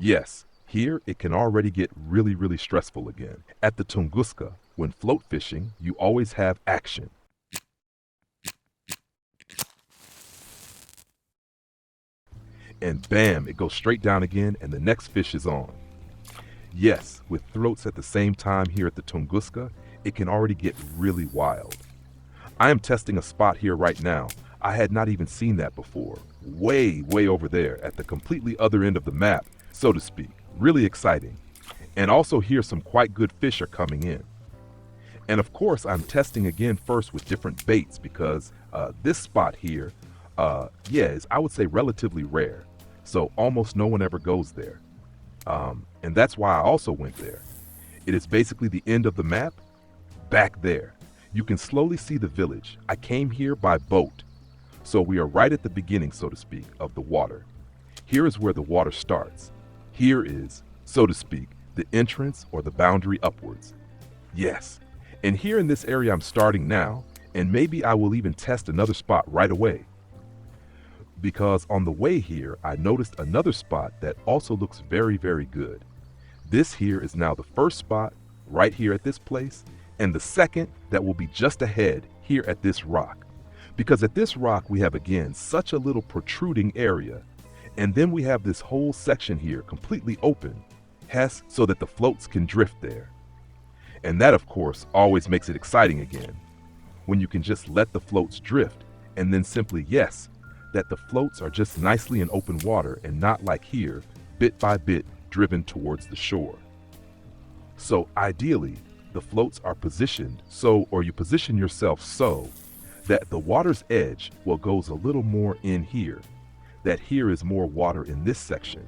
Yes, here it can already get really stressful again. At the Tunguska, when float fishing, you always have action. And bam, it goes straight down again and the next fish is on. Yes, with floats at the same time here at the Tunguska, it can already get really wild. I am testing a spot here right now. I had not even seen that before. Way over there at the completely other end of the map, so to speak. Really exciting. And also here some quite good fish are coming in. And of course I'm testing again first with different baits because this spot here, is I would say relatively rare. So almost no one ever goes there. And that's why I also went there. It is basically the end of the map, back there. You can slowly see the village. I came here by boat. So we are right at the beginning, so to speak, of the water. Here is where the water starts. Here is, so to speak, the entrance or the boundary upwards. Yes, and here in this area I'm starting now, and maybe I will even test another spot right away. Because on the way here, I noticed another spot that also looks very good. This here is now the first spot right here at this place, and the second that will be just ahead here at this rock. Because at this rock we have again such a little protruding area, and then we have this whole section here completely open, hence so that the floats can drift there. And that of course always makes it exciting again, when you can just let the floats drift, and then simply that the floats are just nicely in open water and not like here, bit by bit driven towards the shore. So ideally, the floats are positioned so, or you position yourself so, that the water's edge goes a little more in here, that here is more water in this section.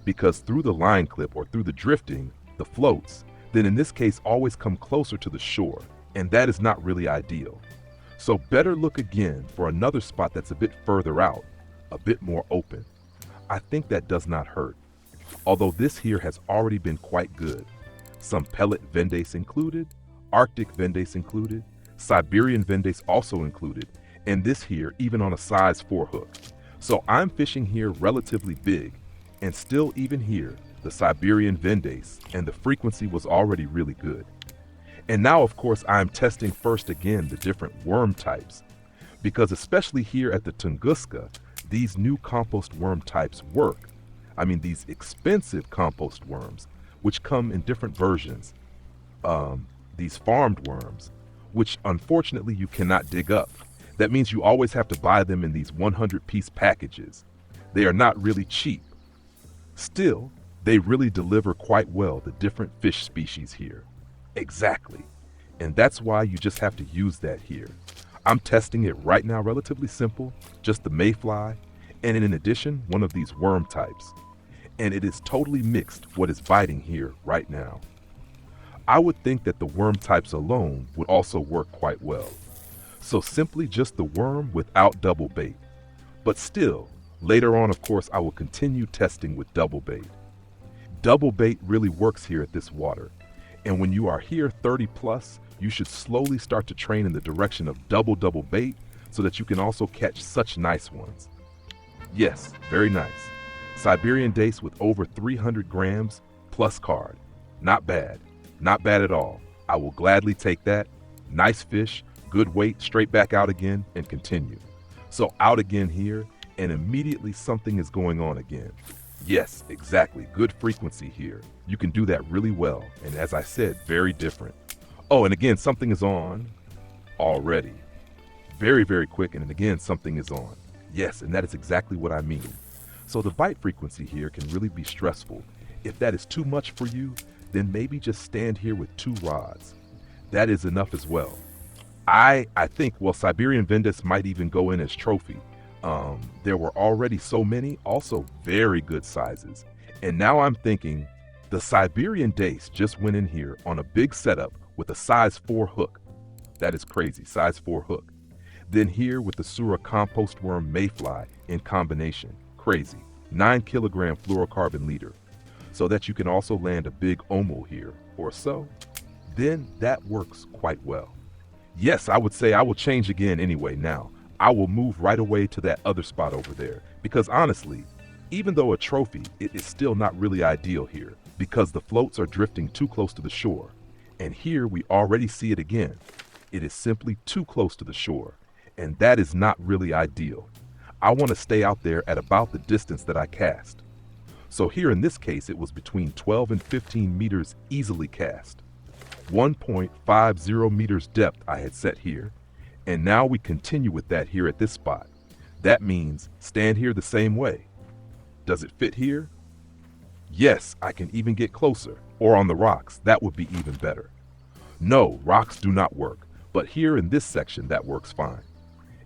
Because through the line clip or through the drifting, the floats, then in this case always come closer to the shore, and that is not really ideal. So better look again for another spot that's a bit further out, a bit more open. I think that does not hurt. Although this here has already been quite good. Some Pellet Vendace included, Arctic Vendace included, Siberian Dace also included, and this here even on a size 4 hook. So I'm fishing here relatively big, and still even here, the Siberian Dace, and the frequency was already really good. And now of course I'm testing first again the different worm types, because especially here at the Tunguska, these new compost worm types work. I mean these expensive compost worms, which come in different versions. These farmed worms, which unfortunately you cannot dig up. That means you always have to buy them in these 100-piece packages. They are not really cheap. Still, they really deliver quite well the different fish species here. Exactly. And that's why you just have to use that here. I'm testing it right now, relatively simple, just the mayfly, and in addition, one of these worm types. And it is totally mixed what is biting here right now. I would think that the worm types alone would also work quite well. So simply just the worm without double bait. But still, later on of course I will continue testing with double bait. Double bait really works here at this water. And when you are here 30 plus, you should slowly start to train in the direction of double bait so that you can also catch such nice ones. Yes, very nice. Siberian Dace with over 300 grams plus card. Not bad. Not bad at all. I will gladly take that. Nice fish, good weight, straight back out again and continue. So out again here, and immediately something is going on again. Yes, exactly. Good frequency here. You can do that really well. And as I said, very different. Oh, and again, something is on already. Very quick. And again, something is on. Yes, and that is exactly what I mean. So the bite frequency here can really be stressful. If that is too much for you, then maybe just stand here with 2 rods. That is enough as well. I think, well, Siberian Vendace might even go in as trophy. There were already so many, also very good sizes. And now I'm thinking the Siberian Dace just went in here on a big setup with a size 4 hook. That is crazy, size 4 hook. Then here with the Sura compost worm mayfly in combination, crazy, 9 kilogram fluorocarbon leader. So that you can also land a big omo here or so, then that works quite well. Yes, I would say I will change again anyway now. I will move right away to that other spot over there because honestly, Even though a trophy, it is still not really ideal here because the floats are drifting too close to the shore. And here we already see it again. It is simply too close to the shore, and that is not really ideal. I want to stay out there at about the distance that I cast. So here in this case, it was between 12 and 15 meters easily cast. 1.50 meters depth I had set here, and now we continue with that here at this spot. That means stand here the same way. Does it fit here? Yes, I can even get closer, or on the rocks, that would be even better. No, rocks do not work, but here in this section that works fine.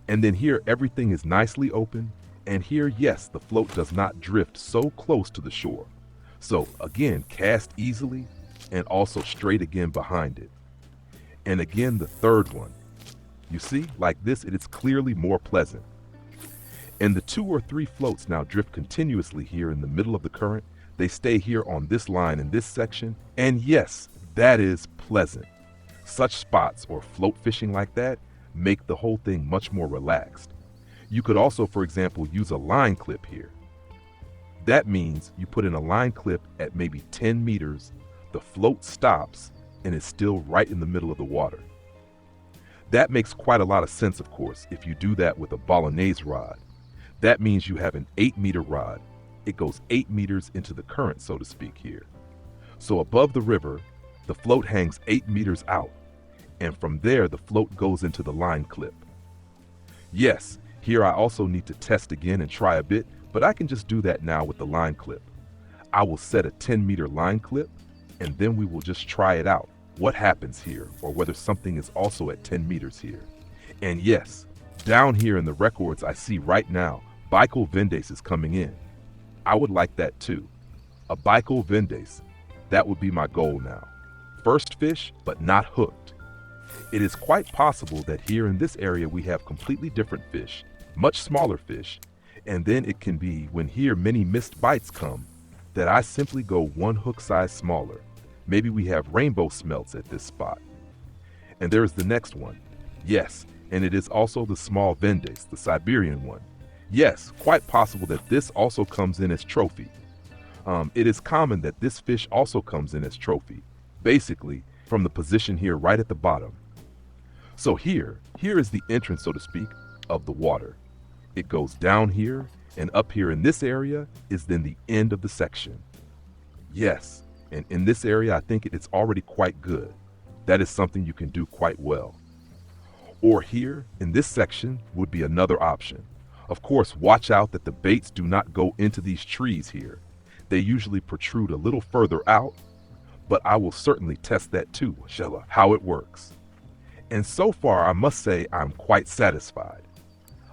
And then here everything is nicely open, and here, yes, the float does not drift so close to the shore. So again, cast easily, and also straight again behind it. And again, the third one. You see, like this, it is clearly more pleasant. And the 2 or 3 floats now drift continuously here in the middle of the current. They stay here on this line in this section, and yes, that is pleasant. Such spots or float fishing like that make the whole thing much more relaxed. You could also, for example, use a line clip here. That means you put in a line clip at maybe 10 meters, the float stops, and is still right in the middle of the water. That makes quite a lot of sense, of course, if you do that with a Bolognese rod. That means you have an 8-meter rod. It goes 8 meters into the current, so to speak, here. So above the river, the float hangs 8 meters out, and from there the float goes into the line clip. Yes, here I also need to test again and try a bit, but I can just do that now with the line clip. I will set a 10-meter line clip, and then we will just try it out, what happens here, or whether something is also at 10 meters here. And yes, down here in the records I see right now, Baikal Vendace is coming in. I would like that too. A Baikal Vendace, that would be my goal now. First fish, but not hooked. It is quite possible that here in this area we have completely different fish, much smaller fish, and then it can be when here many missed bites come, that I simply go 1 hook size smaller. Maybe we have rainbow smelts at this spot. And there is the next one. Yes, and it is also the small Vendace, the Siberian one. Yes, quite possible that this also comes in as trophy. It is common that this fish also comes in as trophy, basically from the position here right at the bottom. So here is the entrance, so to speak, of the water. It goes down here, and up here in this area is then the end of the section. Yes, and in this area I think it's already quite good. That is something you can do quite well. Or here, in this section, would be another option. Of course, watch out that the baits do not go into these trees here. They usually protrude a little further out, but I will certainly test that too, how it works. And so far, I must say I'm quite satisfied.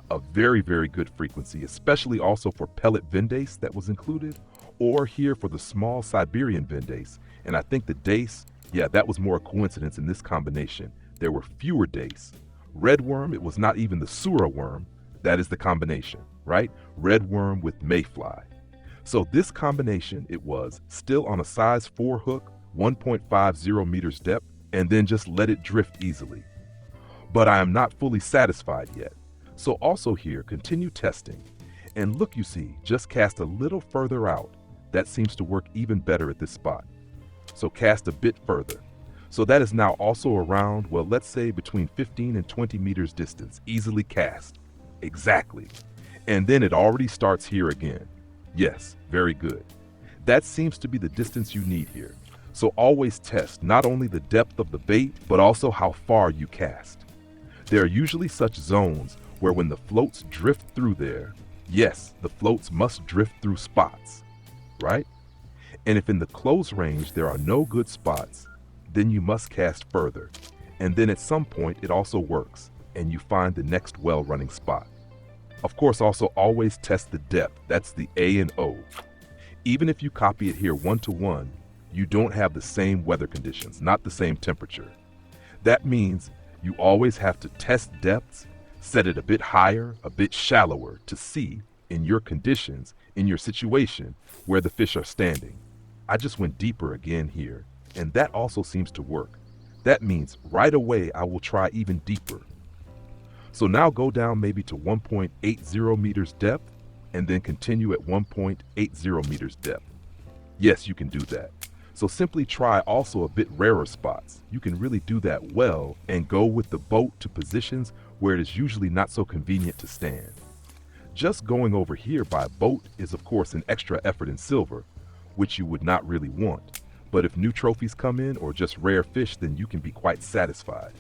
A very, very good frequency, especially also for Pellet Vendace that was included, or here for the small Siberian Vendace. And I think the Dace, yeah, that was more a coincidence in this combination. There were fewer Dace. Red worm, it was not even the Sura worm. That is the combination, right? Red worm with mayfly. So this combination, it was still on a size 4 hook, 1.50 meters depth, and then just let it drift easily. But I am not fully satisfied yet. So also here, continue testing. And look, you see, just cast a little further out. That seems to work even better at this spot. So cast a bit further. So that is now also around, well, let's say between 15 and 20 meters distance, easily cast. Exactly. And then it already starts here again. Yes, very good. That seems to be the distance you need here. So always test not only the depth of the bait, but also how far you cast. There are usually such zones where when the floats drift through there, yes, the floats must drift through spots, right? And if in the close range there are no good spots, then you must cast further. And then at some point it also works, and you find the next well-running spot. Of course, also always test the depth. That's the A and O. Even if you copy it here 1-to-1, you don't have the same weather conditions, not the same temperature. That means you always have to test depths, set it a bit higher, a bit shallower to see, in your conditions, in your situation, where the fish are standing. I just went deeper again here, and that also seems to work. That means right away I will try even deeper. So now go down maybe to 1.80 meters depth, and then continue at 1.80 meters depth. Yes, you can do that. So simply try also a bit rarer spots. You can really do that well and go with the boat to positions where it is usually not so convenient to stand. Just going over here by boat is of course an extra effort in silver, which you would not really want. But if new trophies come in or just rare fish, then you can be quite satisfied.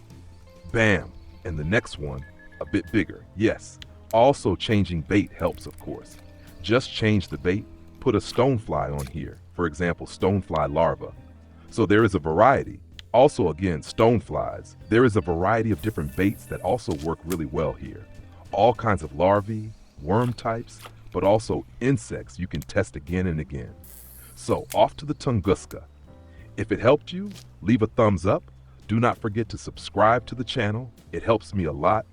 Bam! And the next one, a bit bigger. Yes, also changing bait helps of course. Just change the bait, put a stonefly on here, for example stonefly larva. So there is a variety. Also again, stoneflies. There is a variety of different baits that also work really well here. All kinds of larvae, worm types, but also insects you can test again and again. So off to the Tunguska. If it helped you, leave a thumbs up. Do not forget to subscribe to the channel. It helps me a lot.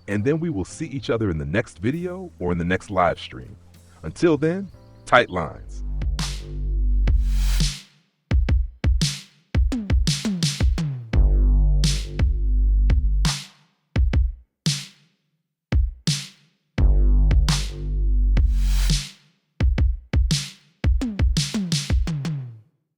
And then we will see each other in the next video or in the next live stream. Until then, tight lines.